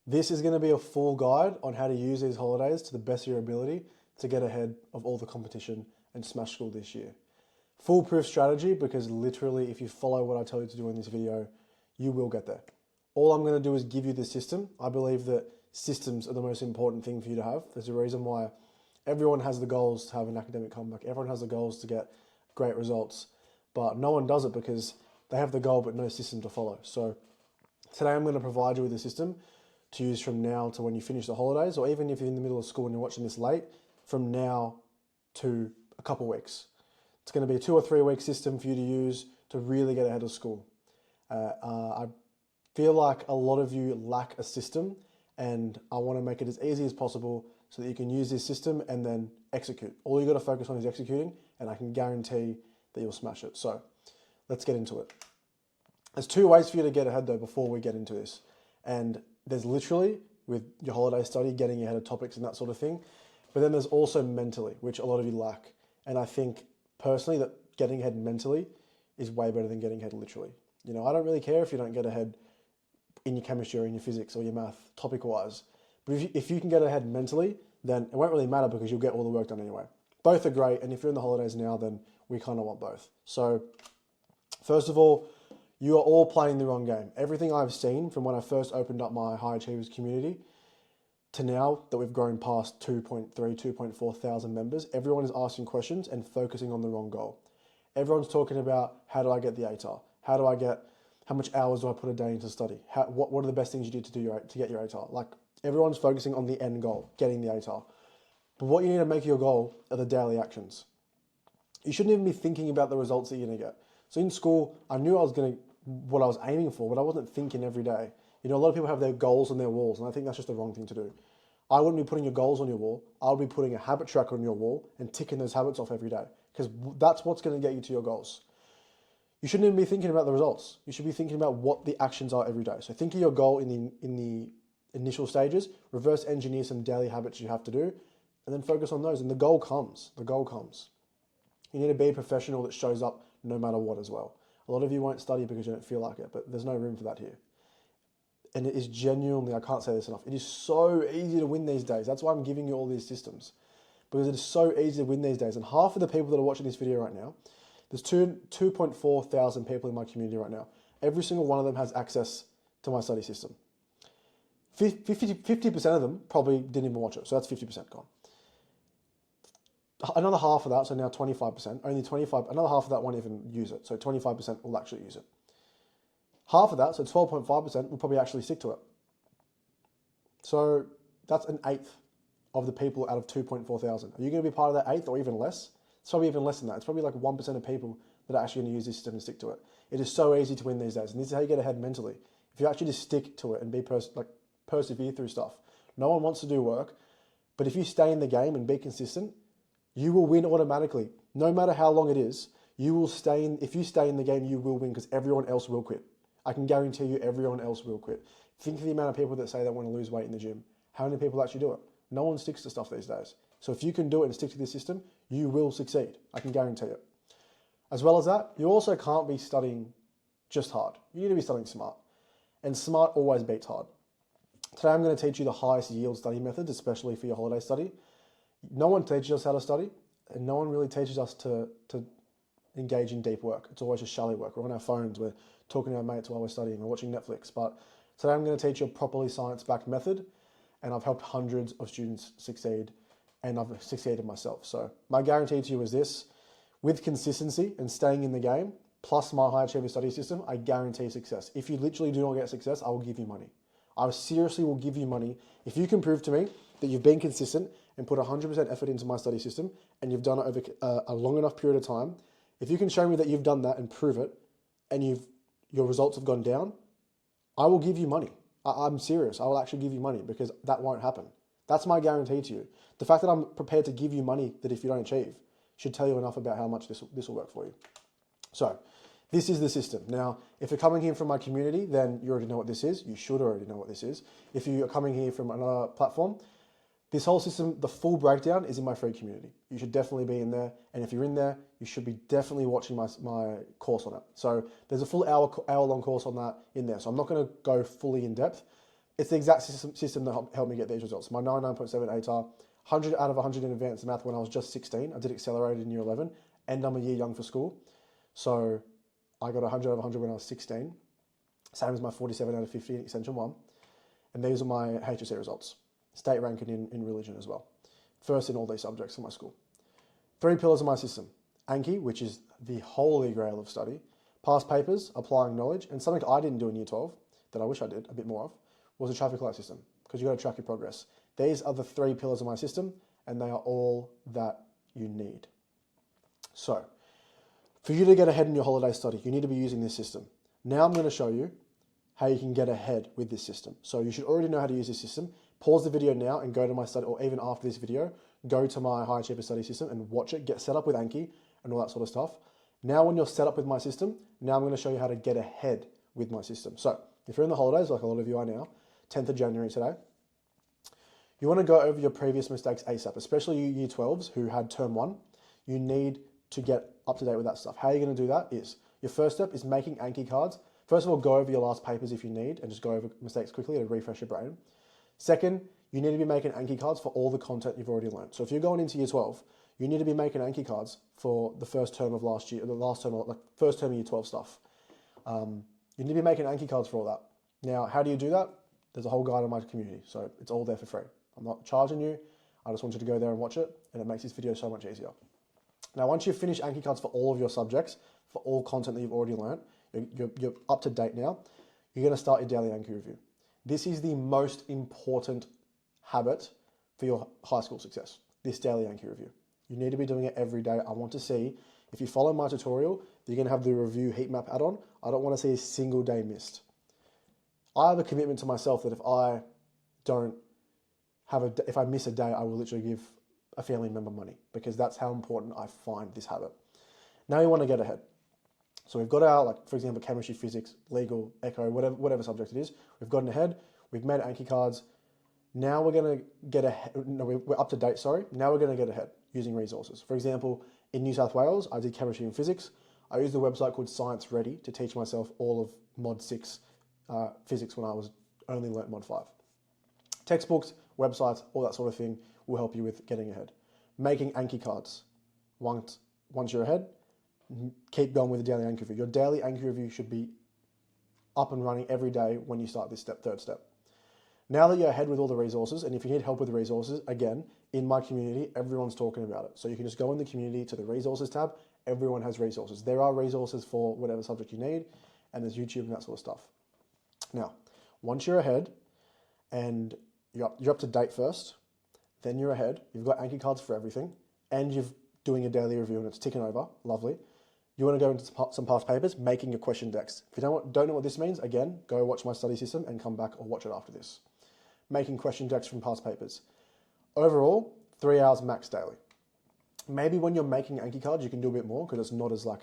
This is going to be a full guide on how to use these holidays to the best of your ability to get ahead of all the competition and smash school this year. Foolproof strategy, because literally if you follow what I tell you to do in this video, you will get there. All I'm going to do is give you the system. I believe that systems are the most important thing for you to have. There's a reason why everyone has the goals to have an academic comeback. Everyone has the goals to get great results, but no one does it because they have the goal but no system to follow. So today I'm going to provide you with a system to use from now to when you finish the holidays, or even if you're in the middle of school and you're watching this late, from now to a couple weeks. It's going to be a 2 or 3 week system for you to use to really get ahead of school. I feel like a lot of you lack a system, and I want to make it as easy as possible so that you can use this system and then execute. All you got to focus on is executing, and I can guarantee that you'll smash it. So let's get into it. There's 2 ways for you to get ahead though before we get into this. And there's literally, with your holiday study, getting ahead of topics and that sort of thing. But then there's also mentally, which a lot of you lack. And I think personally that getting ahead mentally is way better than getting ahead literally. You know, I don't really care if you don't get ahead in your chemistry or in your physics or your math topic-wise. But if you can get ahead mentally, then it won't really matter because you'll get all the work done anyway. Both are great, and if you're in the holidays now, then we kind of want both. So first of all, you are all playing the wrong game. Everything I've seen from when I first opened up my High Achievers community to now that we've grown past 2.4 thousand members, everyone is asking questions and focusing on the wrong goal. Everyone's talking about, how do I get the ATAR? How much hours do I put a day into study? What are the best things you did to get your ATAR? Like, everyone's focusing on the end goal, getting the ATAR. But what you need to make your goal are the daily actions. You shouldn't even be thinking about the results that you're going to get. So in school, I knew what I was aiming for, but I wasn't thinking every day. You know, a lot of people have their goals on their walls, and I think that's just the wrong thing to do. I wouldn't be putting your goals on your wall. I would be putting a habit tracker on your wall and ticking those habits off every day, because that's what's going to get you to your goals. You shouldn't even be thinking about the results. You should be thinking about what the actions are every day. So think of your goal in the initial stages, reverse engineer some daily habits you have to do, and then focus on those. And the goal comes. The goal comes. You need to be a professional that shows up no matter what as well. A lot of you won't study because you don't feel like it, but there's no room for that here. And it is genuinely, I can't say this enough, it is so easy to win these days. That's why I'm giving you all these systems, because it is so easy to win these days. And half of the people that are watching this video right now, there's 2.4 thousand people in my community right now. Every single one of them has access to my study system. 50% of them probably didn't even watch it, so that's 50% gone. Another half of that, so now 25%, another half of that won't even use it, so 25% will actually use it. Half of that, so 12.5%, will probably actually stick to it. So that's an eighth of the people out of 2.4 thousand. Are you going to be part of that eighth or even less? It's probably even less than that. It's probably like 1% of people that are actually going to use this system and stick to it. It is so easy to win these days, and this is how you get ahead mentally. If you actually just stick to it and be persevere through stuff. No one wants to do work, but if you stay in the game and be consistent, you will win automatically. No matter how long it is, you will stay in. If you stay in the game, you will win because everyone else will quit. I can guarantee you everyone else will quit. Think of the amount of people that say they want to lose weight in the gym. How many people actually do it? No one sticks to stuff these days. So if you can do it and stick to this system, you will succeed. I can guarantee it. As well as that, you also can't be studying just hard. You need to be studying smart. And smart always beats hard. Today I'm going to teach you the highest yield study methods, especially for your holiday study. No one teaches us how to study, and no one really teaches us to engage in deep work. It's always just shallow work. We're on our phones, we're talking to our mates while we're studying, we're watching Netflix. But today I'm going to teach you a properly science-backed method, and I've helped hundreds of students succeed, and I've succeeded myself. So my guarantee to you is this: with consistency and staying in the game, plus my high achiever study system, I guarantee success. If you literally do not get success, I will give you money. I seriously will give you money if you can prove to me that you've been consistent and put 100% effort into my study system, and you've done it over a long enough period of time. If you can show me that you've done that and prove it, and your results have gone down, I will give you money. I'm serious. I will actually give you money, because that won't happen. That's my guarantee to you. The fact that I'm prepared to give you money that if you don't achieve should tell you enough about how much this will work for you. So this is the system. Now, if you're coming here from my community, then you already know what this is. You should already know what this is. If you are coming here from another platform, this whole system, the full breakdown is in my free community. You should definitely be in there. And if you're in there, you should be definitely watching my course on it. So there's a full hour-long course on that in there. So I'm not going to go fully in depth, It's the exact system that helped me get these results. My 99.7 ATAR, 100 out of 100 in advanced math when I was just 16. I did accelerated in year 11, and I'm a year young for school. So I got 100 out of 100 when I was 16. Same as my 47 out of 50 in Extension 1. And these are my HSC results. State ranking in religion as well. First in all these subjects in my school. 3 pillars of my system. Anki, which is the holy grail of study. Past papers, applying knowledge, and something I didn't do in year 12, that I wish I did a bit more of, was a traffic light system, because you've got to track your progress. These are the 3 pillars of my system, and they are all that you need. So, for you to get ahead in your holiday study, you need to be using this system. Now I'm going to show you how you can get ahead with this system. So you should already know how to use this system. Pause the video now and go to my study, or even after this video, go to my high achiever study system and watch it, get set up with Anki and all that sort of stuff. Now when you're set up with my system, now I'm going to show you how to get ahead with my system. So if you're in the holidays, like a lot of you are now, 10th of January today, you want to go over your previous mistakes ASAP, especially you year 12s who had term 1. You need to get up to date with that stuff. How you're going to do that is, your first step is making Anki cards. First of all, go over your last papers if you need, and just go over mistakes quickly to refresh your brain. Second, you need to be making Anki cards for all the content you've already learned. So if you're going into year 12, you need to be making Anki cards for the first term of last year, the last term, like first term of year 12 stuff. You need to be making Anki cards for all that. Now, how do you do that? There's a whole guide on my community, so it's all there for free. I'm not charging you. I just want you to go there and watch it, and it makes this video so much easier. Now, once you've finished Anki cards for all of your subjects, for all content that you've already learned, you're up to date now, you're going to start your daily Anki review. This is the most important habit for your high school success, this daily Anki review. You need to be doing it every day. I want to see, if you follow my tutorial, you're going to have the review heat map add-on. I don't want to see a single day missed. I have a commitment to myself that if I miss a day, I will literally give a family member money, because that's how important I find this habit. Now you want to get ahead. So we've got our, like, for example, chemistry, physics, legal, echo, whatever subject it is. We've gotten ahead. We've made Anki cards. Now we're going to get ahead. No, we're up to date, sorry. Now we're going to get ahead using resources. For example, in New South Wales, I did chemistry and physics. I used a website called Science Ready to teach myself all of Mod 6 physics when I was only learnt Mod 5. Textbooks, websites, all that sort of thing will help you with getting ahead. Making Anki cards. Once you're ahead, keep going with the daily Anki review. Your daily Anki review should be up and running every day when you start this third step. Now that you're ahead with all the resources, and if you need help with the resources, again, in my community, everyone's talking about it. So you can just go in the community to the resources tab. Everyone has resources. There are resources for whatever subject you need, and there's YouTube and that sort of stuff. Now, once you're ahead and you're up to date first, then you're ahead. You've got Anki cards for everything, and you're doing a daily review and it's ticking over. Lovely. You want to go into some past papers, making your question decks. If you don't know what this means, again, go watch my study system and come back or watch it after this. Making question decks from past papers. Overall, 3 hours max daily. Maybe when you're making Anki cards, you can do a bit more because it's not as like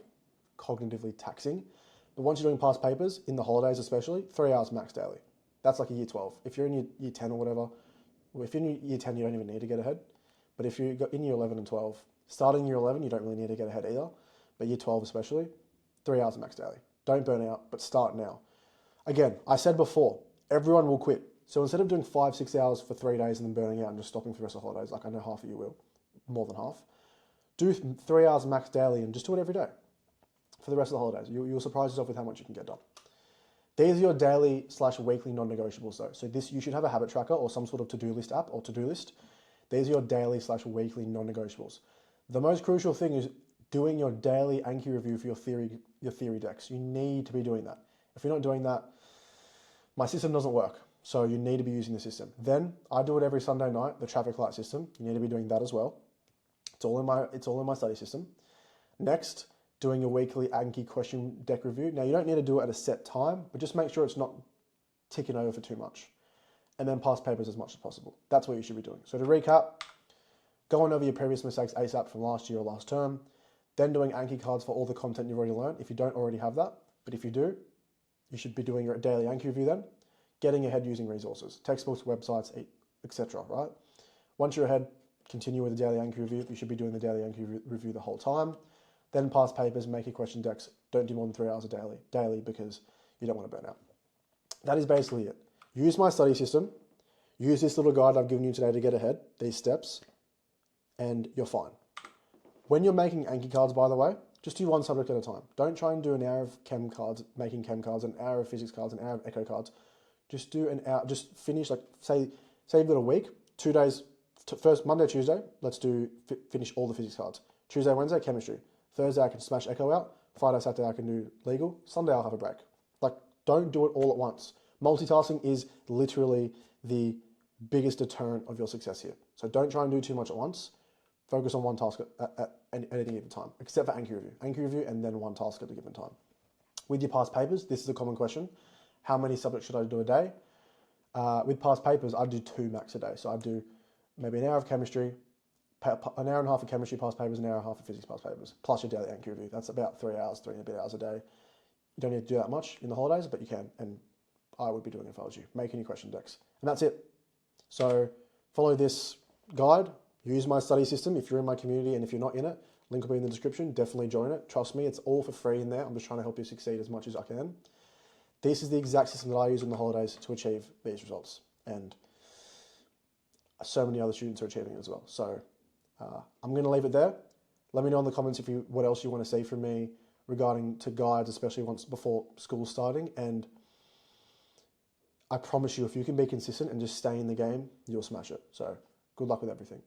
cognitively taxing. But once you're doing past papers, in the holidays especially, 3 hours max daily. That's like a year 12. If you're in year 10 or whatever, if you're in year 10, you don't even need to get ahead. But if you're in year 11 and 12, starting year 11, you don't really need to get ahead either. But year 12 especially, 3 hours max daily. Don't burn out, but start now. Again, I said before, everyone will quit. So instead of doing 5-6 hours for 3 days and then burning out and just stopping for the rest of the holidays, like I know half of you will, more than half, do 3 hours max daily and just do it every day for the rest of the holidays. You'll surprise yourself with how much you can get done. These are your daily/weekly non-negotiables though. So you should have a habit tracker or some sort of to-do list app or to-do list. These are your daily/weekly non-negotiables. The most crucial thing is doing your daily Anki review for your theory decks. You need to be doing that. If you're not doing that, my system doesn't work. So you need to be using the system. Then I do it every Sunday night, the traffic light system. You need to be doing that as well. It's all in my study system. Next, doing your weekly Anki question deck review. Now you don't need to do it at a set time, but just make sure it's not ticking over for too much. And then past papers as much as possible. That's what you should be doing. So to recap, going over your previous mistakes ASAP from last year or last term, then doing Anki cards for all the content you've already learned. If you don't already have that, but if you do, you should be doing your daily Anki review then. Getting ahead using resources, textbooks, websites, etc. Right? Once you're ahead, continue with the daily Anki review. You should be doing the daily Anki review the whole time. Then past papers, make your question decks. Don't do more than 3 hours a daily because you don't want to burn out. That is basically it. use my study system, use this little guide I've given you today to get ahead, these steps, and you're fine. When you're making Anki cards, by the way, just do one subject at a time. Don't try and do an hour of chem cards, making chem cards, an hour of physics cards, an hour of echo cards. Just do an hour, just finish, like, say you've got a week, 2 days, first Monday, Tuesday, let's do, finish all the physics cards. Tuesday, Wednesday, chemistry. Thursday, I can smash echo out. Friday, Saturday, I can do legal. Sunday, I'll have a break. Like, don't do it all at once. Multitasking is literally the biggest deterrent of your success here. So don't try and do too much at once. Focus on one task at any given time, except for Anki review. Anki review and then one task at a given time. With your past papers, this is a common question. How many subjects should I do a day? With past papers, I do 2 max a day. So I do maybe an hour of chemistry, an hour and a half of chemistry past papers, an hour and a half of physics past papers, plus your daily Anki review. That's about 3 hours, 3 and a bit hours a day. You don't need to do that much in the holidays, but you can, and I would be doing it if I was you. Make any question decks. And that's it. So follow this guide, use my study system if you're in my community, and if you're not in it, link will be in the description. Definitely join it. Trust me, it's all for free in there. I'm just trying to help you succeed as much as I can. This is the exact system that I use in the holidays to achieve these results. And so many other students are achieving it as well. So I'm going to leave it there. Let me know in the comments what else you want to see from me regarding to guides, especially once before school starting. And I promise you, if you can be consistent and just stay in the game, you'll smash it. So good luck with everything.